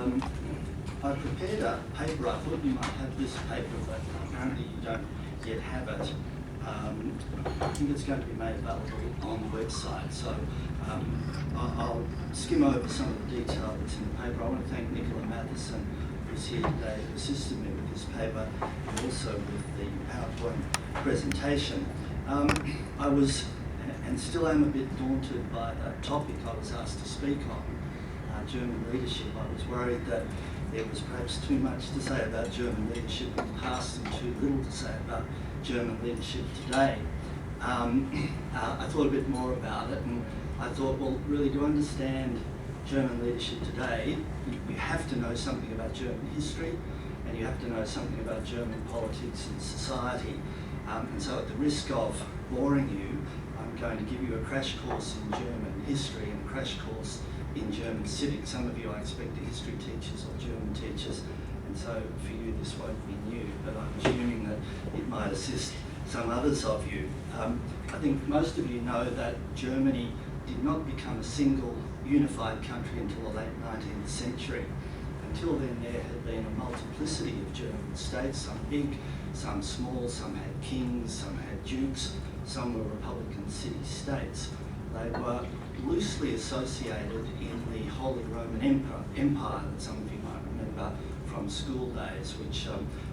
I prepared a paper. I thought you might have this paper, but apparently you don't yet have it. I think it's going to be made available on the website, so I'll skim over some of the detail that's in the paper. I want to thank Nicola Matheson, who's here today, who assisted me with this paper and also with the PowerPoint presentation. I was, and still am, a bit daunted by that topic I was asked to speak on, German leadership. I was worried that there was perhaps too much to say about German leadership in the past and too little to say about German leadership today. I thought a bit more about it, and I thought, well, really, to understand German leadership today, you have to know something about German history, and you have to know something about German politics and society. And so at the risk of boring you, I'm going to give you a crash course in German history and a crash course in German civics. Some of you, I expect, are history teachers or German teachers, and so for you this won't be new, but I'm assuming that it might assist some others of you. I think most of you know that Germany did not become a single unified country until the late 19th century. Until then, there had been a multiplicity of German states, some big, some small, some had kings, some had dukes, some were republican city-states. They were loosely associated in the Holy Roman Empire that some of you might remember from school days, which,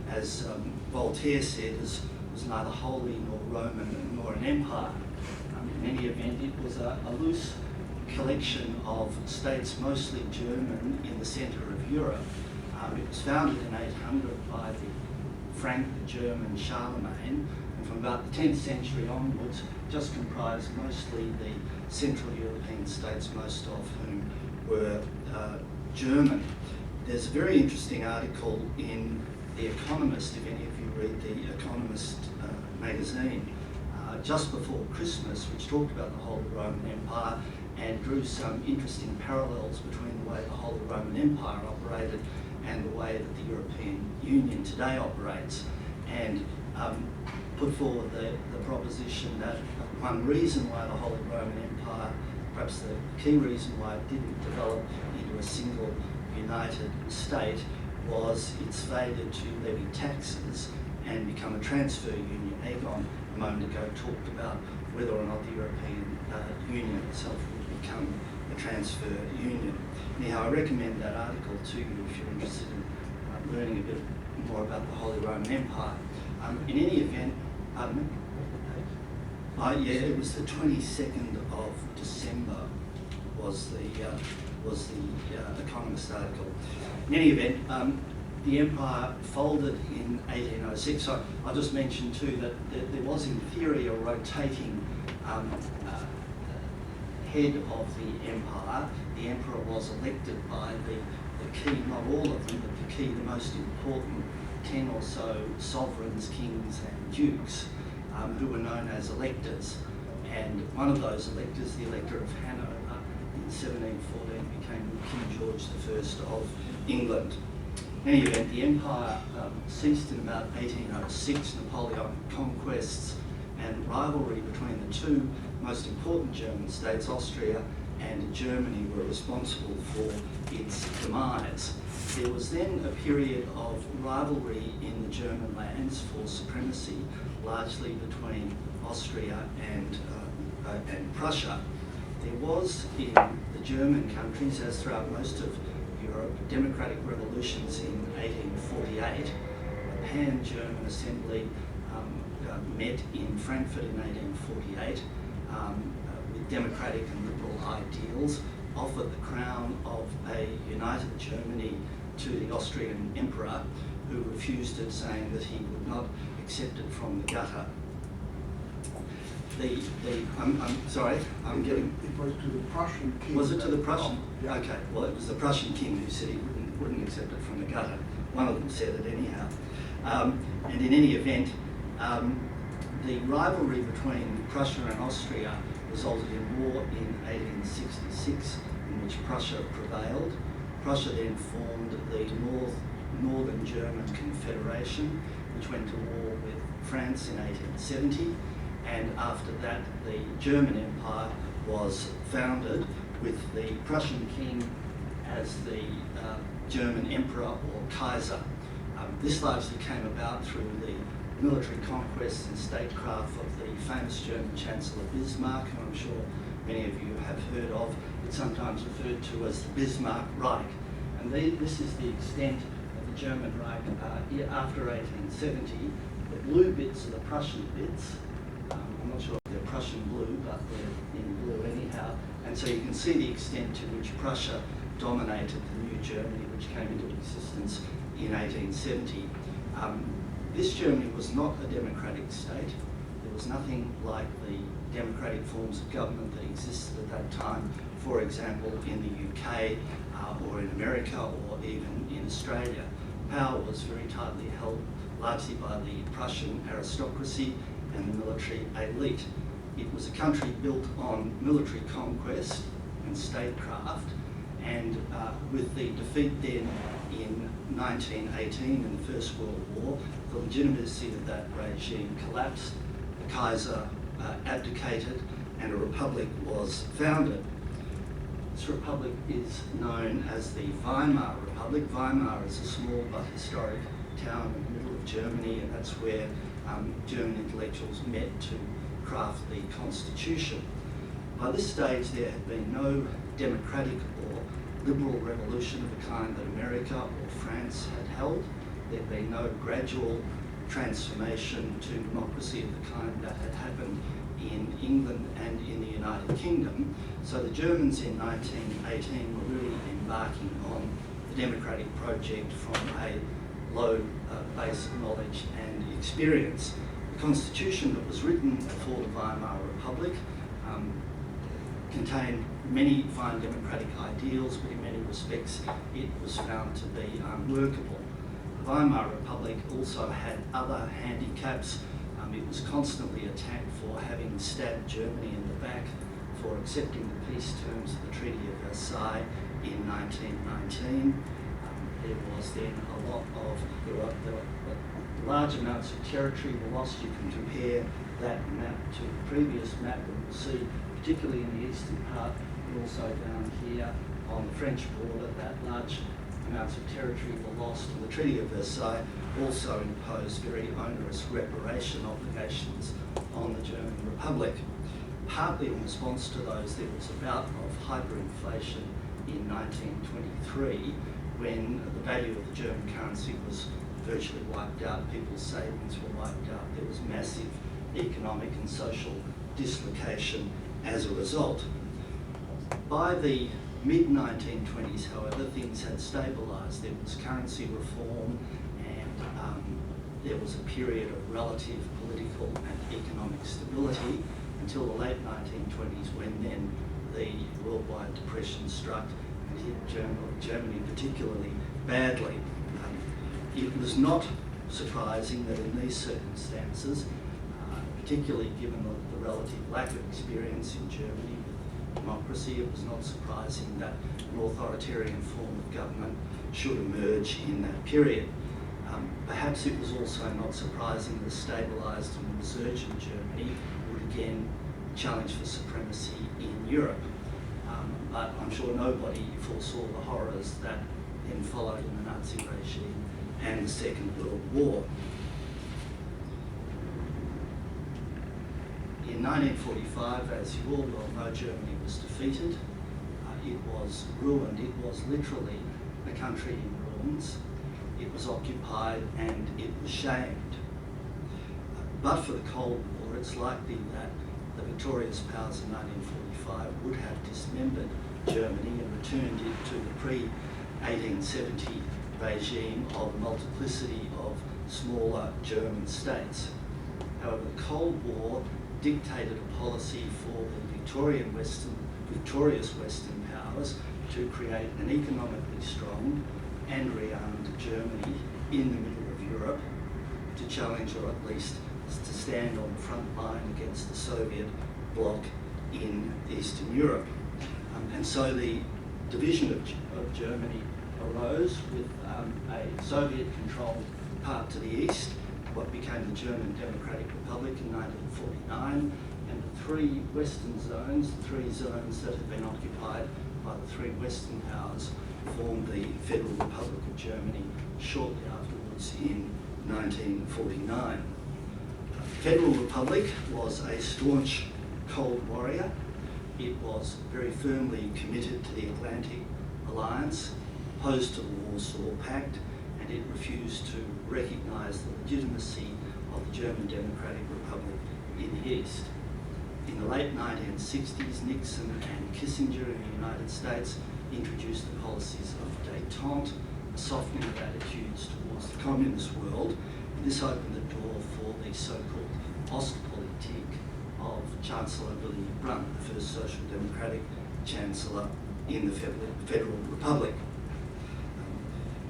as Voltaire said, was neither holy nor Roman nor an empire. In any event, it was a loose collection of states, mostly German, in the centre of Europe. It was founded in 800 by the Frank the German Charlemagne, and from about the 10th century onwards, just comprised mostly the Central European states, most of whom were German. There's a very interesting article in The Economist, if any of you read The Economist magazine, just before Christmas, which talked about the Holy Roman Empire and drew some interesting parallels between the way the Holy Roman Empire operated and the way that the European Union today operates, and put forward the proposition that one reason why the Holy Roman Empire, perhaps the key reason why it didn't develop into a single united state, was its failure to levy taxes and become a transfer union. Egon, a moment ago, talked about whether or not the European Union itself would become a transfer union. Anyhow, I recommend that article to you if you're interested in learning a bit more about the Holy Roman Empire. In any event, yeah, it was the 22nd of December was the Economist article. In any event, the empire folded in 1806. So I'll just mention too that there was in theory a rotating head of the empire. The emperor was elected by the key, not all of them, but the key, the most important 10 or so sovereigns, kings and dukes, who were known as electors. And one of those electors, the Elector of Hanover, in 1714 became King George I of England. In any event, the empire ceased in about 1806. Napoleonic conquests and rivalry between the two most important German states, Austria and Germany, were responsible for its demise. There was then a period of rivalry in the German lands for supremacy, largely between Austria and Prussia. There was in the German countries, as throughout most of Europe, democratic revolutions in 1848. A pan-German assembly met in Frankfurt in 1848 with democratic and liberal ideals, offered the crown of a united Germany to the Austrian emperor, who refused it, saying that he would not accept it from the gutter. I'm sorry, I'm getting... It was to the Prussian king. Was it to the Prussian? Yeah. Okay, well, it was the Prussian king who said he wouldn't accept it from the gutter. One of them said it anyhow. And in any event, the rivalry between Prussia and Austria resulted in war in 1866, in which Prussia prevailed. Prussia then formed the Northern German Confederation, which went to war with France in 1870. And after that, the German Empire was founded with the Prussian king as the German Emperor or Kaiser. This largely came about through the military conquests and statecraft of the famous German Chancellor Bismarck, who I'm sure many of you have heard of. It's sometimes referred to as the Bismarck Reich. And this is the extent of the German Reich after 1870. The blue bits are the Prussian bits. I'm not sure if they're Prussian blue, but they're in blue anyhow. And so you can see the extent to which Prussia dominated the new Germany, which came into existence in 1870. This Germany was not a democratic state. There was nothing like the democratic forms of government that existed at that time, for example, in the UK or in America or even in Australia. Power was very tightly held largely by the Prussian aristocracy and the military elite. It was a country built on military conquest and statecraft, and with the defeat then in 1918 in the First World War, the legitimacy of that regime collapsed, the Kaiser abdicated, and a republic was founded. This republic is known as the Weimar Republic. Weimar is a small but historic town in the middle of Germany, and that's where German intellectuals met to craft the constitution. By this stage, there had been no democratic or liberal revolution of the kind that America or France had held. There had been no gradual transformation to democracy of the kind that had happened in England and in the United Kingdom. So the Germans in 1918 were really embarking on the democratic project from a low base of knowledge and experience. The constitution that was written for the Weimar Republic contained many fine democratic ideals, but in many respects it was found to be unworkable. The Weimar Republic also had other handicaps. It was constantly attacked for having stabbed Germany in the back for accepting the peace terms of the Treaty of Versailles in 1919. There was then there were large amounts of territory were lost. You can compare that map to the previous map, and we'll see, particularly in the eastern part, but also down here on the French border, that large amounts of territory were lost. And the Treaty of Versailles also imposed very onerous reparation obligations on the German Republic. Partly in response to those, there was a bout of hyperinflation in 1923, when the value of the German currency was virtually wiped out, people's savings were wiped out. There was massive economic and social dislocation as a result. By the mid-1920s, however, things had stabilised. There was currency reform, and there was a period of relative political and economic stability until the late 1920s, when then the worldwide depression struck and hit Germany particularly badly. It was not surprising that in these circumstances, particularly given the relative lack of experience in Germany with democracy, it was not surprising that an authoritarian form of government should emerge in that period. Perhaps it was also not surprising that a stabilised and resurgent Germany would again challenge for supremacy in Europe. But I'm sure nobody foresaw the horrors that then followed in the Nazi regime and the Second World War. In 1945, as you all well know, Germany was defeated. It was ruined. It was literally a country in ruins. It was occupied and it was shamed. But for the Cold War, it's likely that the victorious powers in 1945 would have dismembered Germany and returned it to the pre-1870 regime of a multiplicity of smaller German states. However, the Cold War dictated a policy for the victorious Western powers to create an economically strong and rearmed Germany in the middle of Europe to challenge, or at least to stand on the front line against the Soviet bloc in Eastern Europe. And so the division of Germany arose with a Soviet-controlled part to the east, what became the German Democratic Republic in 1949, and the three Western zones, the three zones that had been occupied by the three Western powers, formed the Federal Republic of Germany shortly afterwards in 1949. The Federal Republic was a staunch Cold Warrior. It was very firmly committed to the Atlantic Alliance, opposed to the Warsaw Pact, and it refused to recognise the legitimacy of the German Democratic Republic in the East. In the late 1960s, Nixon and Kissinger in the United States introduced the policies of détente, a softening of attitudes towards the communist world, and this opened the door for the so-called Ostpolitik of Chancellor Willy Brandt, the first social democratic chancellor in the Federal Republic.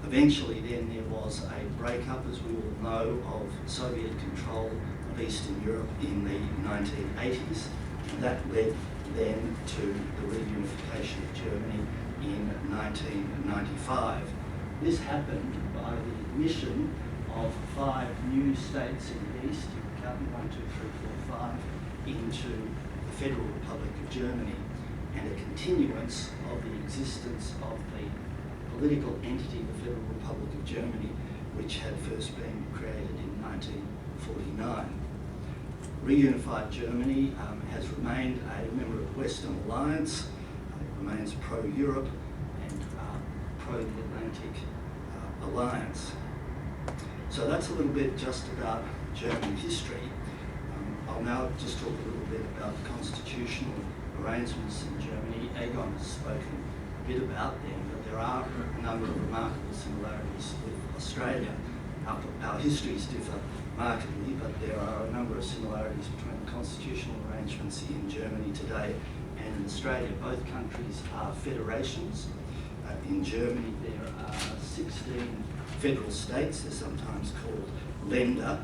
Eventually then there was a breakup, as we all know, of Soviet control of Eastern Europe in the 1980s, and that led then to the reunification of Germany in 1995. This happened by the admission of 5 new states in the East, counting 1, 2, 3, 4, 5, into the Federal Republic of Germany, and a continuance of the existence of the political entity, the Federal Republic of Germany, which had first been created in 1949. Reunified Germany has remained a member of the Western Alliance. It remains pro-Europe and pro-the-Atlantic Alliance. So that's a little bit just about German history. I'll now just talk a little bit about constitutional arrangements in Germany. Egon has spoken a bit about them, but there are a number of remarkable similarities with Australia. Our histories differ markedly, but there are a number of similarities between the constitutional arrangements in Germany today and in Australia. Both countries are federations. In Germany there are 16 federal states. They're sometimes called Länder.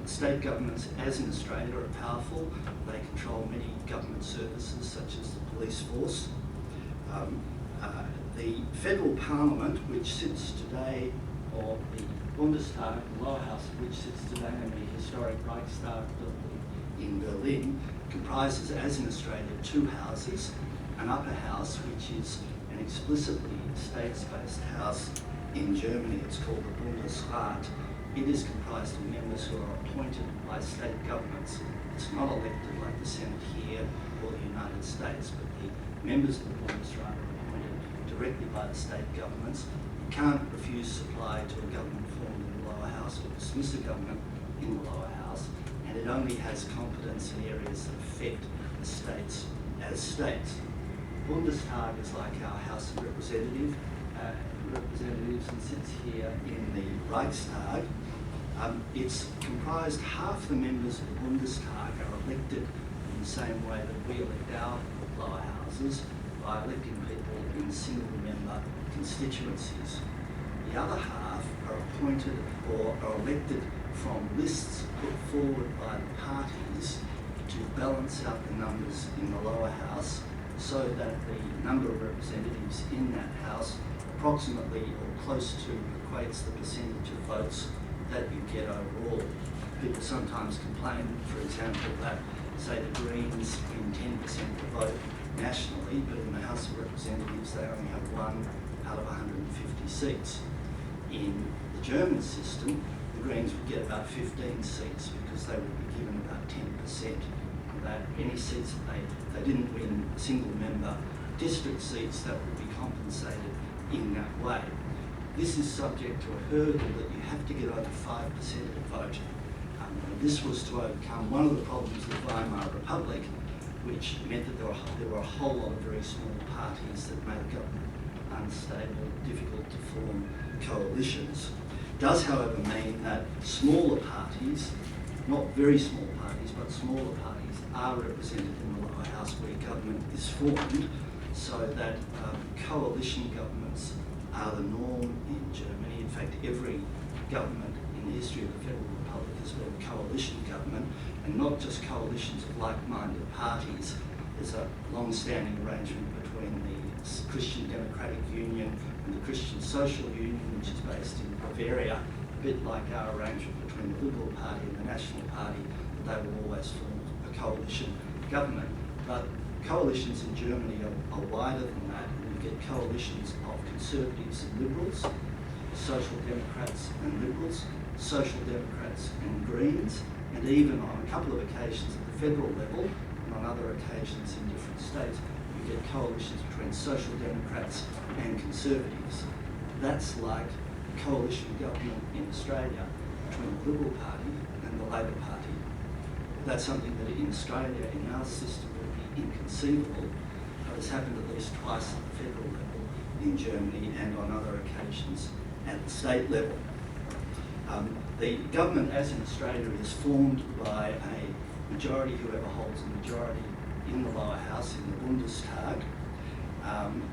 State governments, as in Australia, are powerful. They control many government services, such as the police force. The federal parliament, which sits today, or the Bundestag, the lower house, which sits today in the historic Reichstag building in Berlin, comprises, as in Australia, 2 houses, an upper house, which is an explicitly states-based house. In Germany, it's called the Bundesrat. It is comprised of members who are appointed by state governments. It's not elected like the Senate here or the United States, but the members of the Bundesrat are appointed directly by the state governments. You can't refuse supply to a government formed in the lower house or dismiss a government in the lower house, and it only has competence in areas that affect the states as states. The Bundestag is like our House of Representatives and sits here in the Reichstag. It's comprised, half the members of the Bundestag are elected in the same way that we elect our lower houses, by electing people in single-member constituencies. The other half are appointed or are elected from lists put forward by the parties to balance out the numbers in the lower house, so that the number of representatives in that house approximately or close to equates the percentage of votes that you get overall. People sometimes complain, for example, that, say, the Greens win 10% of the vote nationally, but in the House of Representatives they only have 1 out of 150 seats. In the German system, the Greens would get about 15 seats because they would be given about 10%. That any seats that they didn't win single-member district seats, that would be compensated in that way. This is subject to a hurdle that you have to get over 5% of the vote. This was to overcome one of the problems of the Weimar Republic, which meant that there were a whole lot of very small parties that made government unstable, difficult to form coalitions. It does, however, mean that smaller parties, not very small parties, but smaller parties, are represented in the lower house where government is formed, so that coalition governments are the norm in Germany. In fact, every government in the history of the Federal Republic has been a coalition government, and not just coalitions of like-minded parties. There's a long-standing arrangement between the Christian Democratic Union and the Christian Social Union, which is based in Bavaria, a bit like our arrangement between the Liberal Party and the National Party. They will always form a coalition government. But Coalitions in Germany are wider than that, and you get coalitions of conservatives and liberals, social democrats and liberals, social democrats and Greens, and even on a couple of occasions at the federal level and on other occasions in different states, you get coalitions between social democrats and conservatives. That's like coalition government in Australia between the Liberal Party and the Labor Party. That's something that in Australia, in our system, would be inconceivable, but has happened at least twice at the federal level in Germany and on other occasions at the state level. The government, as in Australia, is formed by a majority, whoever holds a majority in the lower house, in the Bundestag,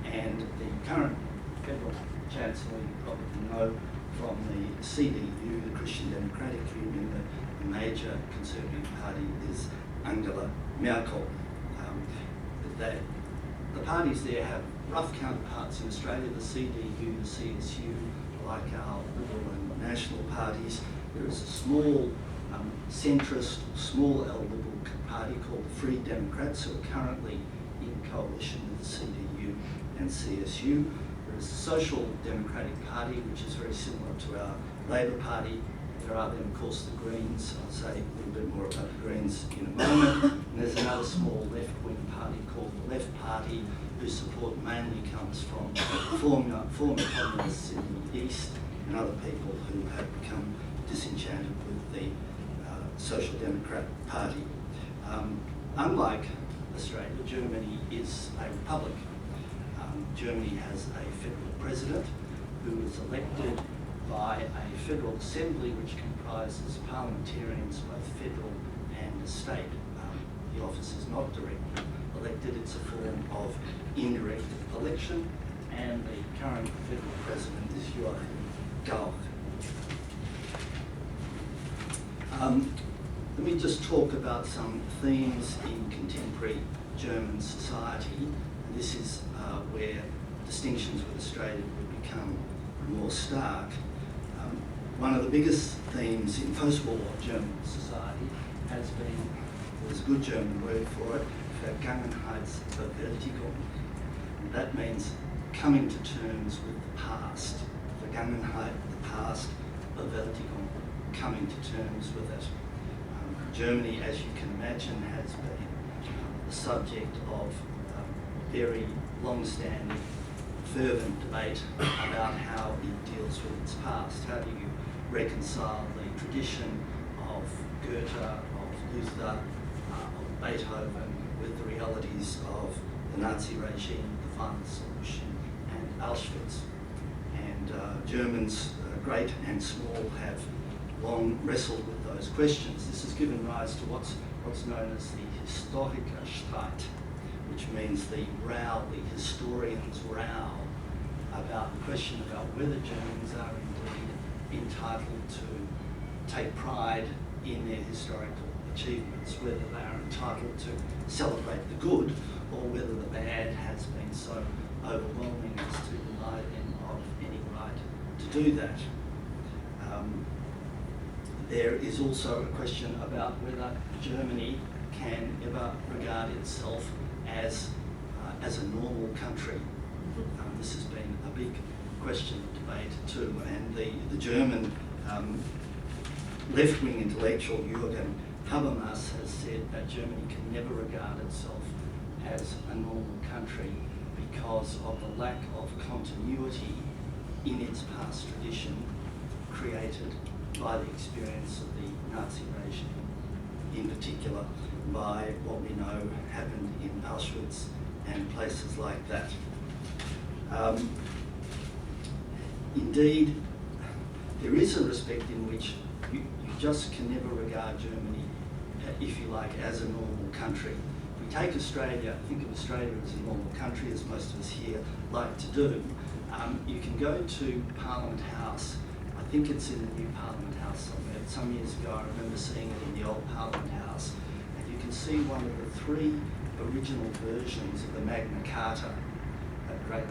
and the current federal chancellor, you probably know from the CDU, the Christian Democratic Union, the major conservative party is Angela Merkel. The parties there have rough counterparts in Australia, the CDU, the CSU, like our Liberal and National parties. There is a small centrist, small L Liberal party called the Free Democrats, who are currently in coalition with the CDU and CSU. There is the Social Democratic Party, which is very similar to our Labor Party. There are then, of course, the Greens. I'll say a little bit more about the Greens in a moment. And there's another small left-wing party called the Left Party, whose support mainly comes from former communists in the East and other people who have become disenchanted with the Social Democrat Party. Unlike Australia, Germany is a republic. Germany has a federal president who is elected by a federal assembly which comprises parliamentarians, both federal and state. The office is not directly elected, it's a form of indirect election, and the current federal president is Joachim Gauck. Let me just talk about some themes in contemporary German society. And this is where distinctions with Australia would become more stark. One of the biggest themes in post-war German society has been, there's a good German word for it, Vergangenheitsbewältigung. That means coming to terms with the past. Vergangenheit, the past, Bewältigung, coming to terms with it. Germany, as you can imagine, has been the subject of very long-standing, fervent debate about how it deals with its past. How do you reconcile the tradition of Goethe, of Luther, of Beethoven with the realities of the Nazi regime, the final solution, and Auschwitz? And Germans, great and small, have long wrestled with those questions. This has given rise to what's known as the Historikerstreit, which means the row, the historians' row about the question about whether Germans are indeed entitled to take pride in their historical achievements, whether they are entitled to celebrate the good or whether the bad has been so overwhelming as to deny them of any right to do that. There is also a question about whether Germany can ever regard itself as a normal country. This has been a big question of debate too, and the German left-wing intellectual Jürgen Habermas has said that Germany can never regard itself as a normal country because of the lack of continuity in its past tradition created by the experience of the Nazi regime, in particular by what we know happened in Auschwitz and places like that. Indeed, there is a respect in which you just can never regard Germany, if you like, as a normal country. If we take Australia, think of Australia as a normal country, as most of us here like to do. You can go to Parliament House. I think it's in the new Parliament House somewhere. Some years ago I remember seeing it in the old Parliament House, and you can see one of the three original versions of the Magna Carta, that great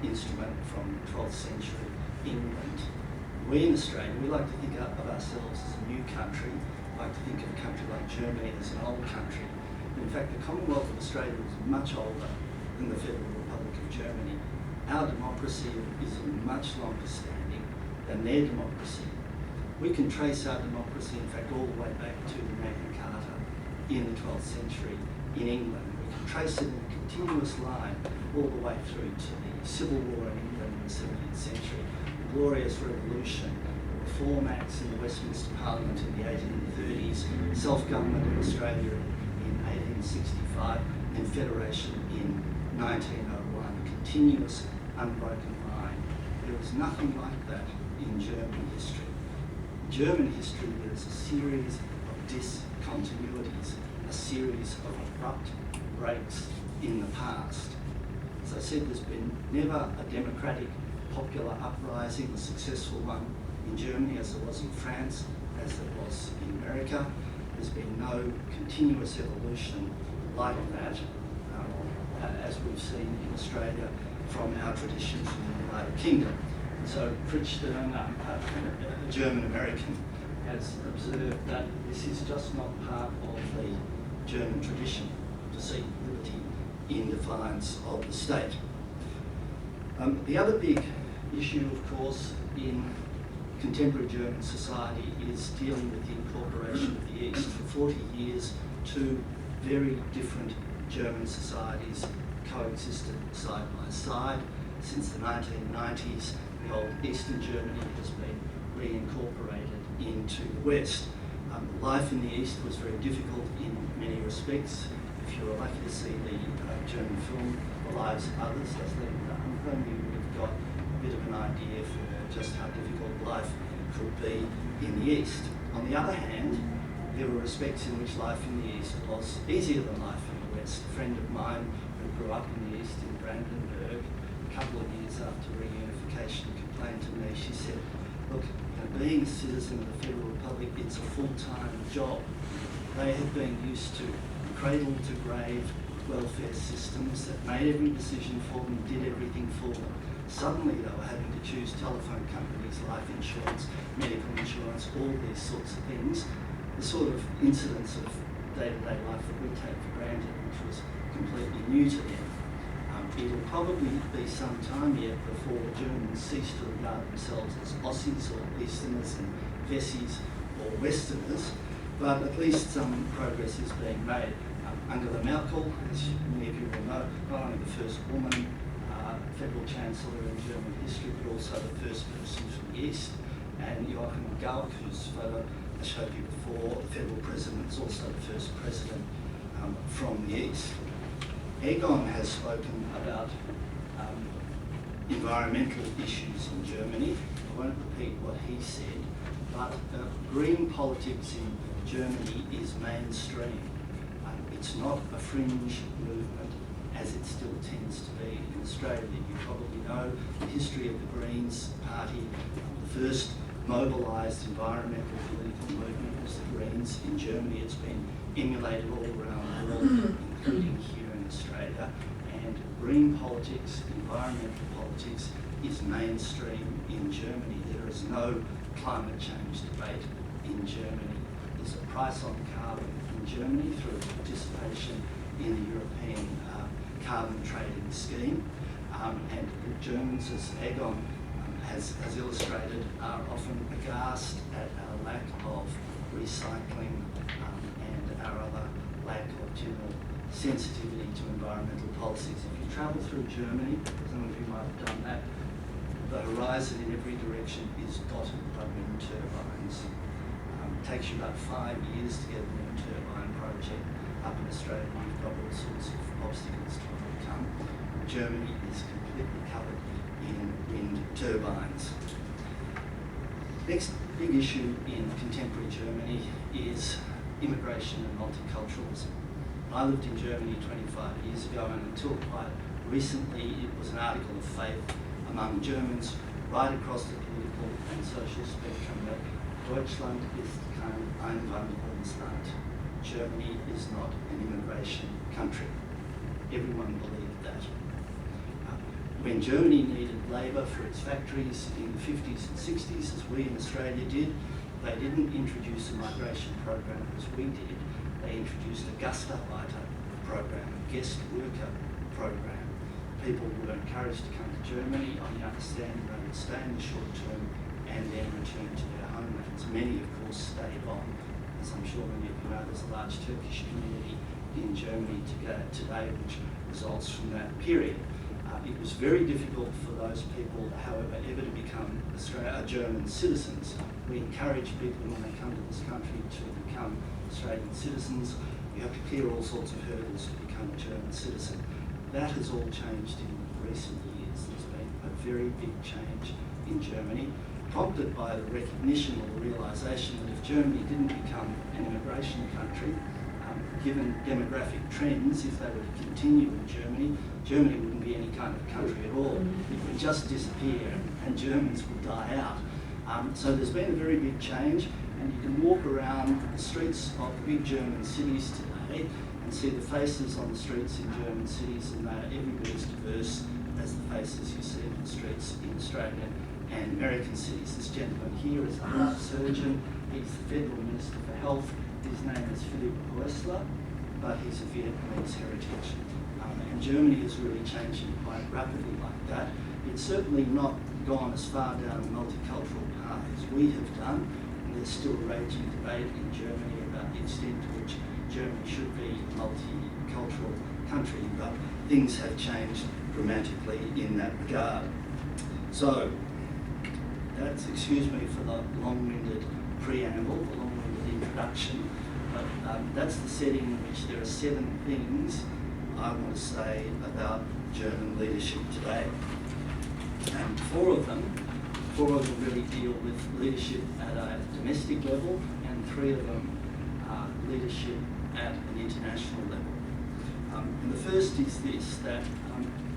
instrument from 12th century England. We in Australia, we like to think of ourselves as a new country. We like to think of a country like Germany as an old country. And In fact, the Commonwealth of Australia is much older than the Federal Republic of Germany. Our democracy is of much longer standing than their democracy. We can trace our democracy, in fact, all the way back to the Magna Carta in the 12th century in England. We can trace it in a continuous line all the way through to the Civil War in England in the 17th century, the Glorious Revolution, the Reform Acts in the Westminster Parliament in the 1830s, self-government in Australia in 1865, and federation in 1901. Continuous, unbroken line. There is nothing like that in German history. In German history, there is a series of discontinuities, a series of abrupt breaks in the past. As I said, there's been never a democratic, popular uprising, a successful one in Germany as there was in France, as there was in America. There's been no continuous evolution like that, as we've seen in Australia from our traditions in the United Kingdom. So Fritz Stern, a German American, has observed that this is just not part of the German tradition to seek liberty in defiance of the state. The other big issue, of course, in contemporary German society is dealing with the incorporation of the East. For 40 years, two very different German societies coexisted side by side. Since the 1990s, the old Eastern Germany has been reincorporated into the West. Life in the East was very difficult in many respects. If you were lucky to see the German film, The Lives of Others, as Leslie Dunham, you would have got a bit of an idea for just how difficult life could be in the East. On the other hand, there were respects in which life in the East was easier than life in the West. A friend of mine who grew up in the East in Brandenburg, a couple of years after reunification, complained to me. She said, look, being a citizen of the Federal Republic, it's a full-time job. They had been used to cradle-to-grave welfare systems that made every decision for them, did everything for them. Suddenly they were having to choose telephone companies, life insurance, medical insurance, all these sorts of things. The sort of incidents of day-to-day life that we take for granted, which was completely new to them. It will probably be some time yet before Germans cease to regard themselves as Aussies or Easterners and Westies or Westerners, but at least some progress is being made. Angela Merkel, as many of you will know, not only the first woman federal chancellor in German history, but also the first person from the East, and Joachim Gauck, whose photo I showed you before, the federal president, is also the first president from the East. Egon has spoken about environmental issues in Germany. I won't repeat what he said, but green politics in Germany is mainstream. It's not a fringe movement as it still tends to be in Australia. You probably know the history of the Greens Party. The first mobilised environmental political movement was the Greens in Germany. It's been emulated all around the world, including here in Australia. And green politics, environmental politics, is mainstream in Germany. There is no climate change debate in Germany. There's a price on carbon in Germany through participation in the European carbon trading scheme. And the Germans, as Egon has illustrated, are often aghast at our lack of recycling and our other lack of general sensitivity to environmental policies. If you travel through Germany, some of you might have done that, the horizon in every direction is dotted by wind turbines. It takes you about 5 years to get a wind turbine project up in Australia. You've got all sorts of obstacles to overcome. Germany is completely covered in wind turbines. Next big issue in contemporary Germany is immigration and multiculturalism. I lived in Germany 25 years ago, and until quite recently it was an article of faith among Germans right across the political and social spectrum that Deutschland ist kein Einwanderungsland. Germany is not an immigration country. Everyone believed that. When Germany needed labour for its factories in the 50s and 60s, as we in Australia did, they didn't introduce a migration program as we did. They introduced a Gastarbeiter program, a guest worker program. People were encouraged to come to Germany on the understanding they would stay in the short term and then return to their homelands. Many, of course, stayed on. As I'm sure many of you know, there's a large Turkish community in Germany today, which results from that period. It was very difficult for those people, however, ever to become German citizens. We encourage people when they come to this country to become Australian citizens. You have to clear all sorts of hurdles to become a German citizen. That has all changed in recent years. There's been a very big change in Germany, prompted by the recognition or the realisation that if Germany didn't become an immigration country, given demographic trends, if they were to continue in Germany, Germany wouldn't be any kind of country at all. It would just disappear and Germans would die out. So there's been a very big change, and you can walk around the streets of the big German cities today and see the faces on the streets in German cities, and they are every bit as diverse as the faces you see on the streets in Australia and American cities. This gentleman here is a heart surgeon. He's the Federal Minister for Health. His name is Philipp Häusler, but he's of Vietnamese heritage. And Germany is really changing quite rapidly like that. It's certainly not gone as far down a multicultural path as we have done, and there's still a raging debate in Germany about the extent to which Germany should be a multicultural country, but things have changed dramatically in that regard. So, that's, excuse me for the long-winded preamble, the long-winded introduction, but that's the setting in which there are 7 things I want to say about German leadership today. And 4 of them really deal with leadership at a domestic level, and 3 of them are leadership at an international level. And the first is this, that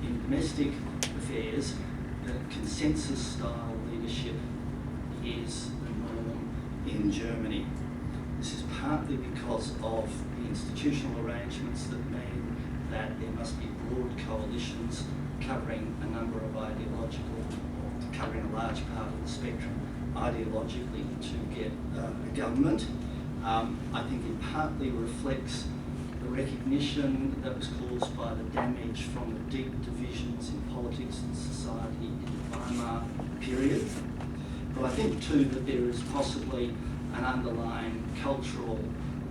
in domestic affairs, the consensus-style leadership is the norm in Germany. This is partly because of the institutional arrangements that mean that there must be broad coalitions covering a number of ideological, or covering a large part of the spectrum ideologically to get a government. I think it partly reflects the recognition that was caused by the damage from the deep divisions in politics and society in the Weimar period. But I think too that there is possibly an underlying cultural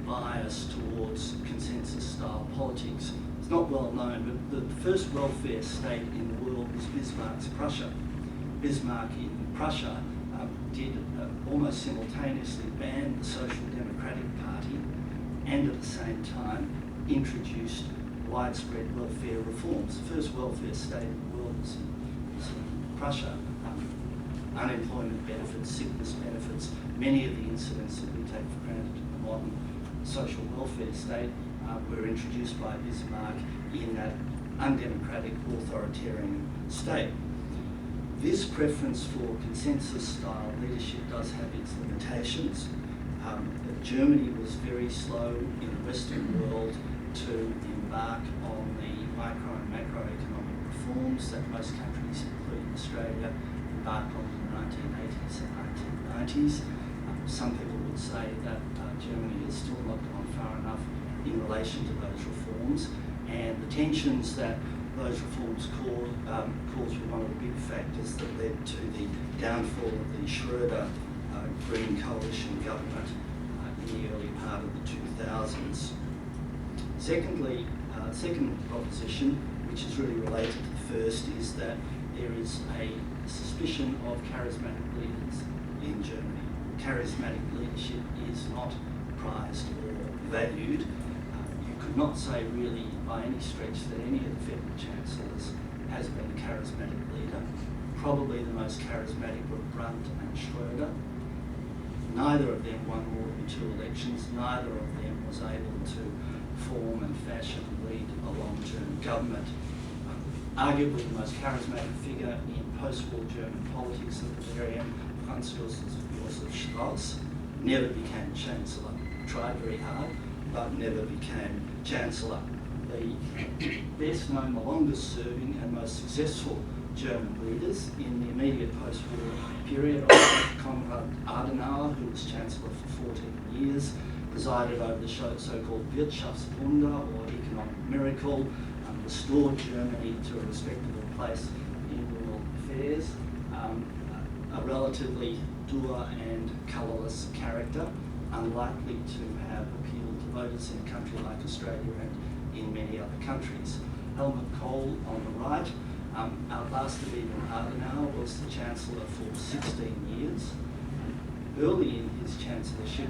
bias towards consensus-style politics. It's not well known, but the first welfare state in the world was Bismarck's Prussia. Bismarck in Prussia did almost simultaneously ban the Social Democratic Party and at the same time introduced widespread welfare reforms. The first welfare state in the world was in Prussia. Unemployment benefits, sickness benefits, many of the incidents that we take for granted in the modern social welfare state were introduced by Bismarck in that undemocratic authoritarian state. This preference for consensus-style leadership does have its limitations. Germany was very slow in the Western world to embark on the micro and macroeconomic reforms that most countries, including Australia, embarked on in the 1980s and 1990s. Some people would say that Germany has still not gone far enough in relation to those reforms, and the tensions that those reforms caused were one of the big factors that led to the downfall of the Schröder Green Coalition government in the early part of the 2000s. Secondly, second proposition, which is really related to the first, is that there is a suspicion of charismatic leaders in Germany. Charismatic leadership is not prized or valued. You could not say really by any stretch that any of the federal chancellors has been a charismatic leader. Probably the most charismatic were Brandt and Schröder. Neither of them won more than 2 elections. Neither of them was able to form and fashion and lead a long-term government. Arguably the most charismatic figure in post-war German politics, the Bavarian Franz Josef Strauss, never became Chancellor. Tried very hard, but never became Chancellor. The best known, the longest serving and most successful German leaders in the immediate post-war period are Konrad Adenauer, who was Chancellor for 14 years, presided over the so-called Wirtschaftswunder, or economic miracle, restored Germany to a respectable place in world affairs. A relatively dour and colourless character, unlikely to have appealed to voters in a country like Australia and in many other countries. Helmut Kohl on the right outlasted even Adenauer, was the Chancellor for 16 years. Early in his chancellorship,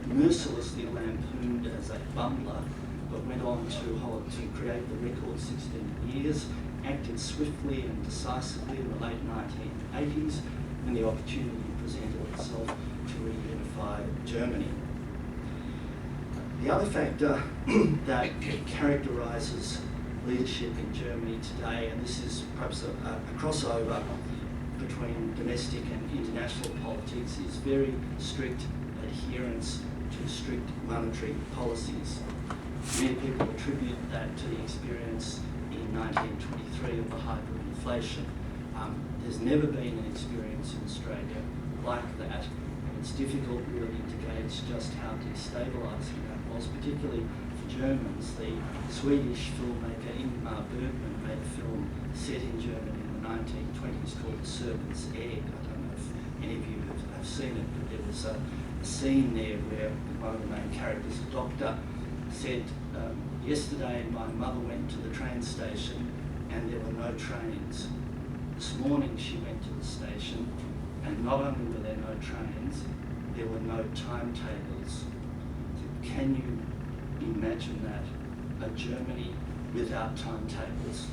mercilessly lampooned as a bumbler, but went on to create the record 16 years, acted swiftly and decisively in the late 1980s when the opportunity presented itself to reunify Germany. The other factor that characterises leadership in Germany today, and this is perhaps a crossover between domestic and international politics, is very strict adherence to strict monetary policies. Many people attribute that to the experience in 1923 of the hyperinflation. There's never been an experience in Australia like that, and it's difficult really to gauge just how destabilising that was, particularly for Germans. The Swedish filmmaker Ingmar Bergman made a film set in Germany in the 1920s called The Serpent's Egg. I don't know if any of you have seen it, but there was a scene there where one of the main characters, a doctor, said, yesterday my mother went to the train station and there were no trains. This morning she went to the station and not only were there no trains, there were no timetables. So can you imagine that? A Germany without timetables.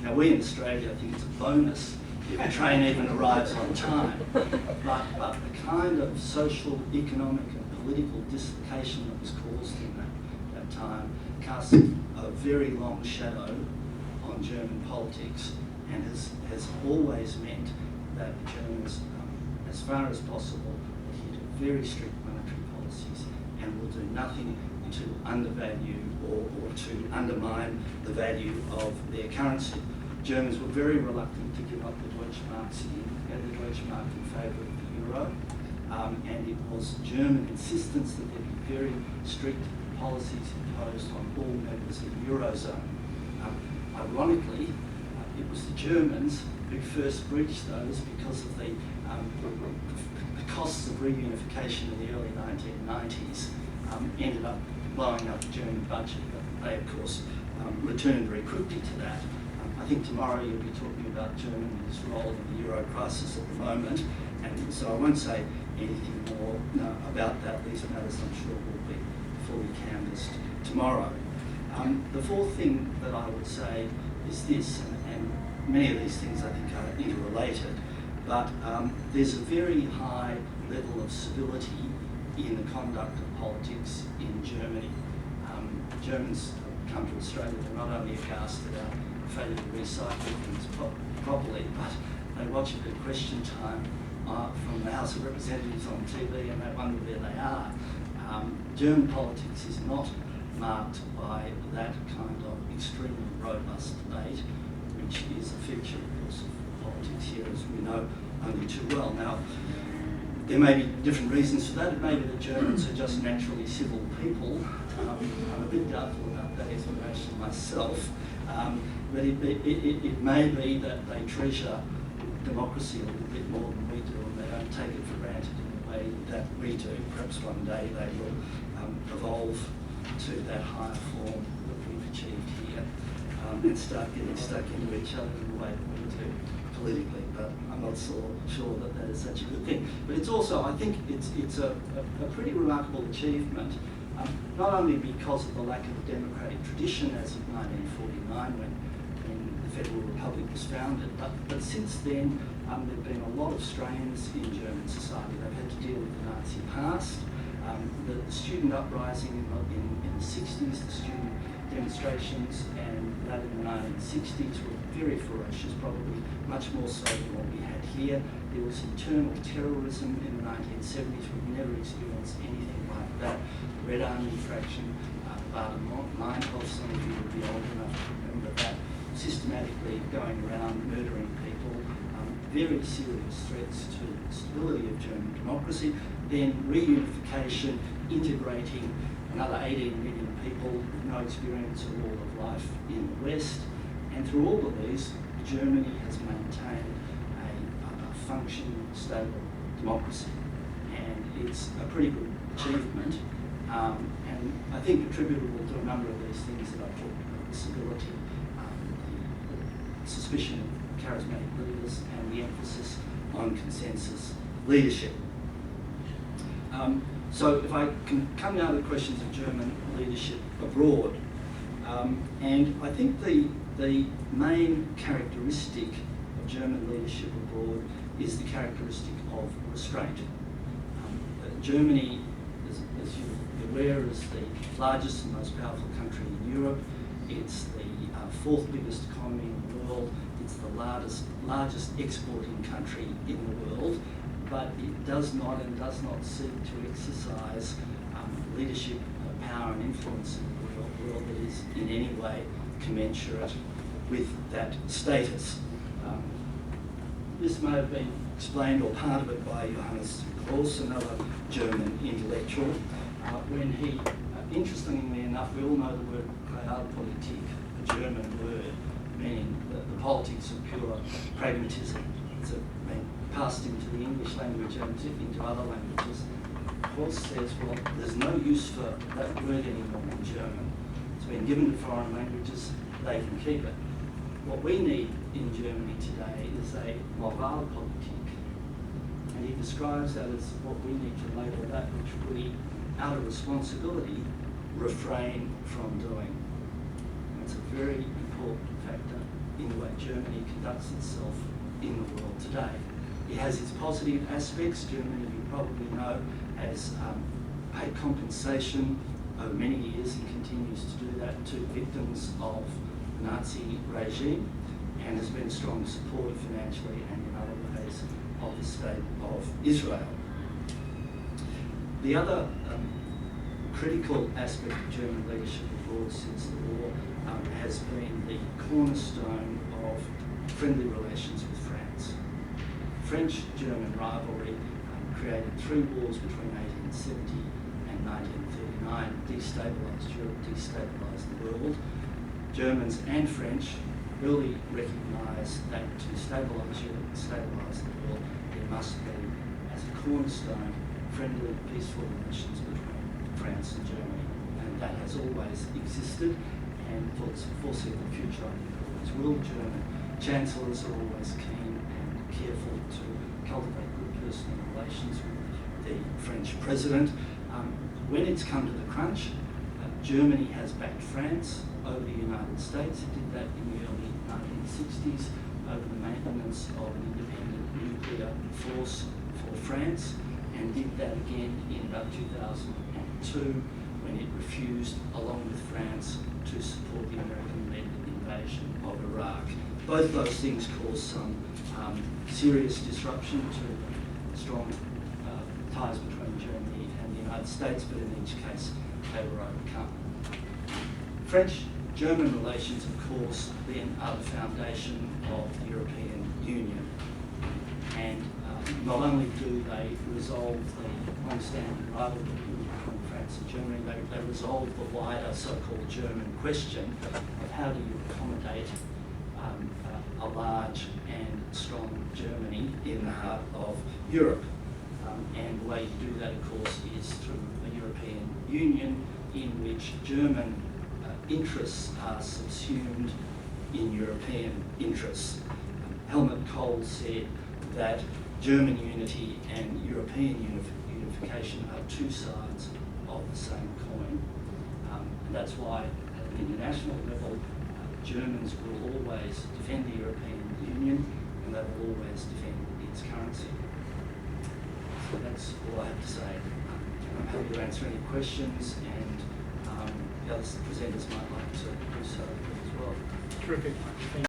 Now we in Australia think it's a bonus if a train even arrives on time, but the kind of social, economic and political dislocation that was caused in that time casts a very long shadow on German politics, and has always meant that Germans, as far as possible, adhere to very strict monetary policies and will do nothing to undervalue or to undermine the value of their currency. Germans were very reluctant to give up the Deutschmark in favour of the euro, and it was German insistence that there be very strict policies imposed on all members of the eurozone. Ironically, it was the Germans who first breached those because of the costs of reunification in the early 1990s ended up blowing up the German budget, but they of course returned very quickly to that. I think tomorrow you'll be talking about Germany's role in the euro crisis at the moment, and so I won't say anything more about that. These matters I'm sure will be fully canvassed tomorrow. The fourth thing that I would say is this, and many of these things I think are interrelated, but there's a very high level of civility in the conduct of politics in Germany. Germans come to Australia, they're not only aghast at our failure to recycle things properly, but they watch a bit of Question Time from the House of Representatives on TV and they wonder where they are. German politics is not marked by that kind of extremely robust debate, which is a feature, of course, of politics here, as we know only too well. Now, there may be different reasons for that. It may be that Germans are just naturally civil people. I'm a bit doubtful about that explanation myself. But it may be that they treasure democracy a little bit more than we do, and they don't take it for granted in the way that we do. Perhaps one day they will evolve to that higher form that we've achieved here and start getting stuck into each other in the way that we do politically. But I'm not so sure that that is such a good thing. But it's also, I think, it's a pretty remarkable achievement, not only because of the lack of a democratic tradition as of 1949 when the Federal Republic was founded, but since then there have been a lot of strains in German society. They've had to deal with the Nazi past, the student uprising in the 60s, the student demonstrations, and that in the 1960s were very ferocious, probably much more so than what we had here. There was internal terrorism in the 1970s. We've never experienced anything like that. The Red Army faction, Baden-Meinhof, some of you would be old enough to remember that, systematically going around murdering people, very serious threats to the stability of German democracy. Then reunification integrating another 18 million people with no experience or all of life in the West. And through all of these, Germany has maintained a functioning, stable democracy. And it's a pretty good achievement. And I think attributable to a number of these things that I've talked about: the stability, the suspicion of charismatic leaders, and the emphasis on consensus leadership. So if I can come now to the questions of German leadership abroad, and I think the main characteristic of German leadership abroad is the characteristic of restraint. Germany, as you're aware, is the largest and most powerful country in Europe. It's the fourth biggest economy in the world. It's the largest exporting country in the world, but it does not seek to exercise leadership, power and influence in the world that is in any way commensurate with that status. This may have been explained, or part of it, by Johannes Pearce, another German intellectual, when he, interestingly enough, we all know the word Realpolitik, a German word meaning the politics of pure pragmatism. It's been passed into the English language and into other languages. Pearce says, well, there's no use for that word anymore in German. It's been given to foreign languages, they can keep it. What we need in Germany today is a Moralpolitik, and he describes that as what we need to label that which we, out of responsibility, refrain from doing. And it's a very important factor in the way Germany conducts itself in the world today. It has its positive aspects. Germany, you probably know, has paid compensation over many years and continues to do that to victims of the Nazi regime, and has been a strong supporter financially and in other ways of the state of Israel. The other critical aspect of German leadership abroad since the war has been the cornerstone of friendly relations with France. French-German rivalry created 3 wars between 1870 and 1939, destabilised Europe, destabilised the world. Germans and French really recognised that to stabilise Europe and stabilise the world, there must be, as a cornerstone, friendly, peaceful relations between France and Germany. And that has always existed, and for the foreseeable future, I think always will. German chancellors are always keen and careful to cultivate good personal relations with the French president. When it's come to the crunch, Germany has backed France over the United States. It did that in the early 1960s over the maintenance of an independent nuclear force for France, and did that again in about 2002 when it refused, along with France, to support the American-led invasion of Iraq. Both those things caused some serious disruption to strong ties between Germany and the United States, but in each case they were overcome. French-German relations, of course, then are the foundation of the European Union. And not only do they resolve the long-standing rivalry between France and Germany, they resolve the wider so-called German question of how do you accommodate a large and strong Germany in the heart of Europe. And the way you do that, of course, is through a European Union in which German interests are subsumed in European interests. Helmut Kohl said that German unity and European unification are 2 sides of the same coin. And that's why at an international level, Germans will always defend the European Union, and they will always defend its currency. So that's all I have to say. I'm happy to answer any questions, and the other presenters might like to do so as well. Terrific.